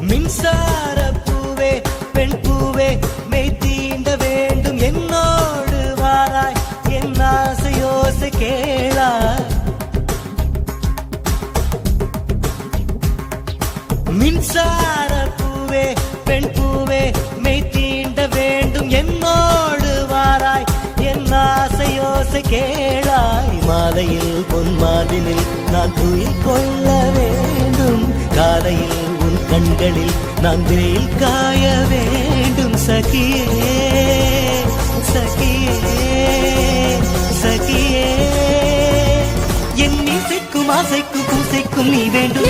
மின்சார பூவே பெண் பூவே மெய் தீண்ட வேண்டும் என்னோடு வாராய் என் ஆசையோசை கேளாய் மின்சார பூவே பெண் பூவே மெய் தீண்ட வேண்டும் என்னோடு வாராய் என் ஆசையோசை கேளாய் மாலையில் பொன் மாதினில் நான் துயில் கொள்ள வேண்டும் காலையில் உன் கண்களில் நான் வெயில் காய வேண்டும் சகியே சகியே சகியே என் இசைக்கும் ஆசைக்கும் பூசைக்கும் நீ வேண்டும்